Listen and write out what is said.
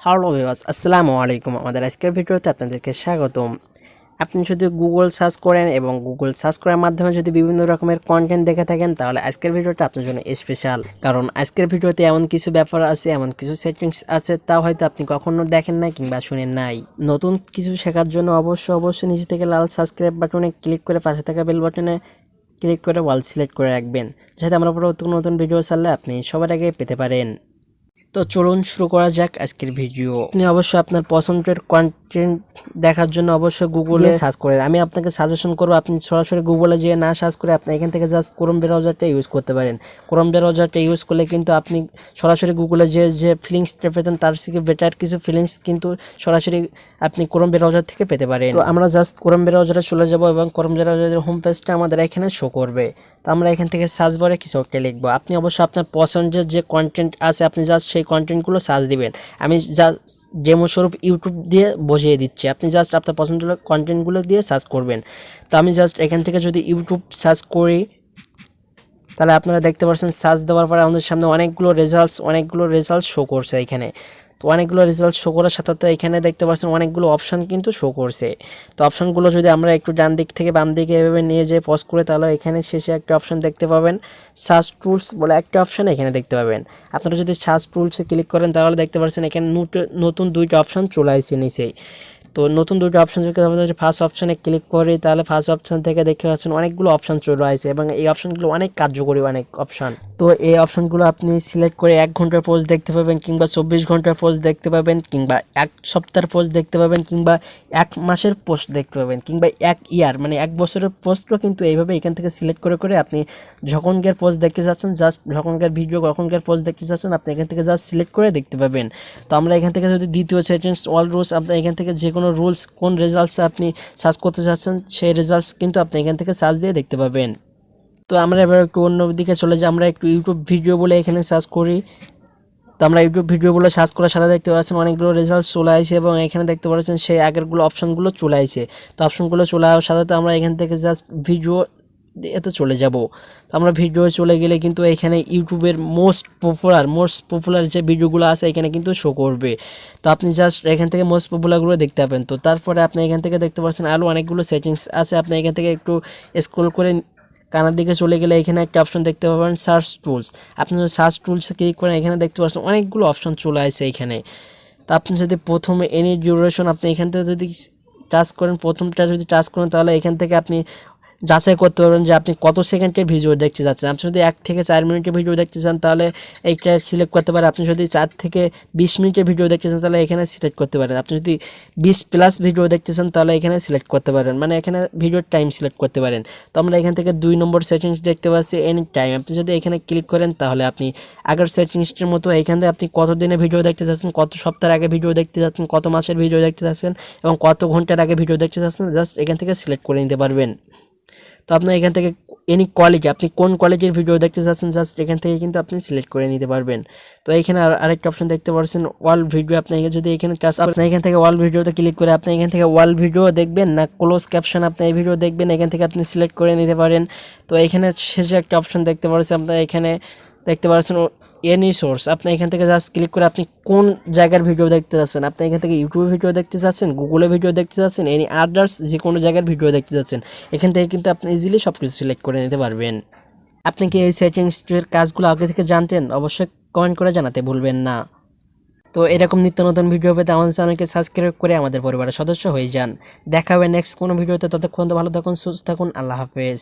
Hello viewers, আসসালামু আলাইকুম। আমাদের আজকের ভিডিওতে আপনাদেরকে স্বাগতম। আপনি যদি গুগল সার্চ করেন এবং গুগল সার্চ করার মাধ্যমে যদি বিভিন্ন রকমের কন্টেন্ট দেখে থাকেন, তাহলে আজকের ভিডিওটা আপনার জন্য স্পেশাল। কারণ আজকের ভিডিওতে এমন কিছু ব্যাপার আছে, এমন কিছু সেটিংস আছে, তাও হয়তো আপনি কখনো দেখেন নাই কিংবা শুনেন নাই। নতুন কিছু শেখার জন্য অবশ্যই নিচে থেকে লাল সাবস্ক্রাইব বাটনে ক্লিক করে পাশে থাকা বেল বাটনে ক্লিক করে অল সিলেক্ট করে রাখবেন, যাতে আমরা পরবর্তী নতুন ভিডিও ছাড়লে আপনি সবার আগে পেতে পারেন। তো চলুন শুরু করা যাক আজকের ভিডিও। আপনি অবশ্যই আপনার পছন্দের কন্টেন্ট দেখার জন্য অবশ্যই গুগলে সার্চ করেন। আমি আপনাকে সাজেশন করবো আপনি সরাসরি গুগলে যেয়ে না সার্চ করে আপনি এখান থেকে জাস্ট ক্রোম ব্রাউজারটা ইউজ করতে পারেন। ক্রোম ব্রাউজারটা ইউজ করলে কিন্তু আপনি সরাসরি গুগলে যে ফিলিংসটা পেতেন তার থেকে বেটার কিছু ফিলিংস কিন্তু সরাসরি আপনি ক্রোম ব্রাউজার থেকে পেতে পারেন। তো আমরা জাস্ট ক্রোম ব্রাউজারে চলে যাব এবং ক্রোম ব্রাউজারের হোম পেজটা আমাদের এখানে শো করবে। তো আমরা এখান থেকে সার্চ বারে কিছু একটা লিখবো। আপনি অবশ্যই আপনার পছন্দের যে কন্টেন্ট আছে আপনি জাস্ট সেই কন্টেন্টগুলো সার্চ দিবেন। আমি জাস্ট ডেমো স্বরূপ ইউটিউব দিয়ে বুঝিয়ে দিচ্ছি, আপনি জাস্ট আপনার পছন্দের কন্টেন্টগুলো দিয়ে সার্চ করবেন। তো আমি জাস্ট এখান থেকে যদি ইউটিউব সার্চ করি, তাহলে আপনারা দেখতে পাচ্ছেন সার্চ দেওয়ার পরে আমাদের সামনে অনেকগুলো রেজাল্টস শো করছে এখানে। তো অনেকগুলো রেজাল্ট শো করার সাথে সাথে এখানে দেখতে পাচ্ছেন অনেকগুলো অপশান কিন্তু শো করছে। তো অপশানগুলো যদি আমরা একটু ডান দিক থেকে বাম দিকে এভাবে নিয়ে যেয়ে পজ করে, তাহলে এখানে শেষে একটা অপশান দেখতে পাবেন, সার্চ টুলস বলে একটা অপশান এখানে দেখতে পাবেন। আপনারা যদি সার্চ টুলসে ক্লিক করেন তাহলে দেখতে পাচ্ছেন এখানে নতুন দুইটা অপশান চলে আসছে নিচেই। তো নতুন দুটো অপশান যদি আমরা ফার্স্ট অপশানে ক্লিক করি, তাহলে ফার্স্ট অপশান থেকে দেখতে পাচ্ছেন অনেকগুলো অপশান চলে আসে এবং এই অপশানগুলো অনেক কার্যকরী অনেক অপশান। তো এই অপশানগুলো আপনি সিলেক্ট করে 1 ঘন্টার পোস্ট দেখতে পাবেন, কিংবা 24 ঘন্টার পোস্ট দেখতে পাবেন, কিংবা 1 সপ্তাহের পোস্ট দেখতে পাবেন, কিংবা 1 মাসের পোস্ট দেখতে পাবেন, কিংবা 1 ইয়ার মানে 1 বছরের পোস্টও কিন্তু এইভাবে এখান থেকে সিলেক্ট করে আপনি যখনকার পোস্ট দেখতে যাচ্ছেন, জাস্ট যখনকার ভিডিও যখনকার পোস্ট দেখতে যাচ্ছেন আপনি এখান থেকে জাস্ট সিলেক্ট করে দেখতে পাবেন। তো আমরা এখান থেকে যদি দ্বিতীয় সেটিংস অল রুলস, আপনি এখান থেকে যে কোনো রুলস কোন রেজাল্টস আপনি সার্চ করতে চাচ্ছেন সেই রেজাল্টস কিন্তু আপনি এখান থেকে সার্চ দিয়ে দেখতে পাবেন। তো আমরা এবার একটু অন্য দিকে চলে যাই, আমরা একটু ইউটিউব ভিডিও বলে এখানে সার্চ করি। তো আমরা ইউটিউব ভিডিওগুলো সার্চ করার সাথে দেখতে পাচ্ছেন অনেকগুলো রেজাল্ট চলে আসে এবং এখানে দেখতে পাচ্ছেন সেই আগেরগুলো অপশানগুলো চলে আসে। তো অপশানগুলো চলে আসার সাথে সাথে আমরা এখান থেকে জাস্ট ভিডিও এতে চলে যাব। তো আমরা ভিডিও চলে গেলে কিন্তু এখানে ইউটিউবের মোস্ট পপুলার যে ভিডিওগুলো আছে এখানে কিন্তু শো করবে। তো আপনি জাস্ট এখান থেকে মোস্ট পপুলারগুলো দেখতে পাবেন। তো তারপরে আপনি এখান থেকে দেখতে পাচ্ছেন আরও অনেকগুলো সেটিংস আছে। আপনি এখান থেকে একটু স্ক্রল করে কানার দিকে চলে গেলে এখানে একটা অপশন দেখতে পাবেন সার্চ টুলস। আপনি যদি সার্চ টুলসে ক্লিক করেন এখানে দেখতে পাচ্ছেন অনেকগুলো অপশন চলে আসে এখানে। তো আপনি যদি প্রথমে এনি ডিউরেশন আপনি এখান থেকে যদি টাচ করেন, প্রথমটা যদি টাচ করেন তাহলে এখান থেকে আপনি যাচাই করতে পারবেন যে আপনি কত সেকেন্ডের ভিডিও দেখতে যাচ্ছেন। আপনি যদি 1 থেকে 4 মিনিটের ভিডিও দেখতে চান তাহলে এইটা সিলেক্ট করতে পারেন। আপনি যদি 4 থেকে 20 মিনিটের ভিডিও দেখতে চান তাহলে এখানে সিলেক্ট করতে পারেন। আপনি যদি 20 প্লাস ভিডিও দেখতে চান তাহলে এখানে সিলেক্ট করতে পারেন, মানে এখানে ভিডিওর টাইম সিলেক্ট করতে পারেন। তো আমরা এখান থেকে 2 নম্বর সেটিংস দেখতে পাচ্ছি এনি টাইম। আপনি যদি এখানে ক্লিক করেন তাহলে আপনি আগের সেটিংসটির মতো এখানে আপনি কত দিনে ভিডিও দেখতে চাচ্ছেন, কত সপ্তাহের আগে ভিডিও দেখতে চাচ্ছেন, কত মাসের ভিডিও দেখতে চাচ্ছেন এবং কত ঘন্টার আগে ভিডিও দেখতে চাচ্ছেন জাস্ট এখান থেকে সিলেক্ট করে নিতে পারবেন। তো আপনার এখান থেকে এনি কোয়ালিটি আপনি কোন কোয়ালিটির ভিডিও দেখতে চাচ্ছেন জাস্ট এখান থেকে কিন্তু আপনি সিলেক্ট করে নিতে পারবেন। তো এখানে আরেকটা অপশন দেখতে পাচ্ছেন অল ভিডিও। আপনি যদি এখানে টাচ আপনি এখান থেকে অল ভিডিওতে ক্লিক করে আপনি এখান থেকে অল ভিডিও দেখবেন না ক্লোজ ক্যাপশন আপনি এই ভিডিও দেখবেন, এখান থেকে আপনি সিলেক্ট করে নিতে পারেন। তো এখানে শেষে একটা অপশন দেখতে পাচ্ছেন, আপনার এখানে দেখতে পাচ্ছেন এনি সোর্স। আপনি এখান থেকে জাস্ট ক্লিক করে আপনি কোন জায়গার ভিডিও দেখতে যাচ্ছেন, আপনি এখান থেকে ইউটিউবে ভিডিও দেখতে যাচ্ছেন, গুগলে ভিডিও দেখতে যাচ্ছেন, এনি আদার্স যে কোনো জায়গার ভিডিও দেখতে যাচ্ছেন, এখান থেকে কিন্তু আপনি ইজিলি সব কিছু সিলেক্ট করে নিতে পারবেন। আপনি কি এই সেটিংসের কাজগুলো আগে থেকে জানতেন? অবশ্যই কমেন্ট করে জানাতে ভুলবেন না। তো এরকম নিত্য নতুন ভিডিও পেতে আমাদের চ্যানেলকে সাবস্ক্রাইব করে আমাদের পরিবারের সদস্য হয়ে যান। দেখা হবে নেক্সট কোনো ভিডিওতে। ততক্ষণ ভালো থাকুন, সুস্থ থাকুন, আল্লাহ হাফেজ।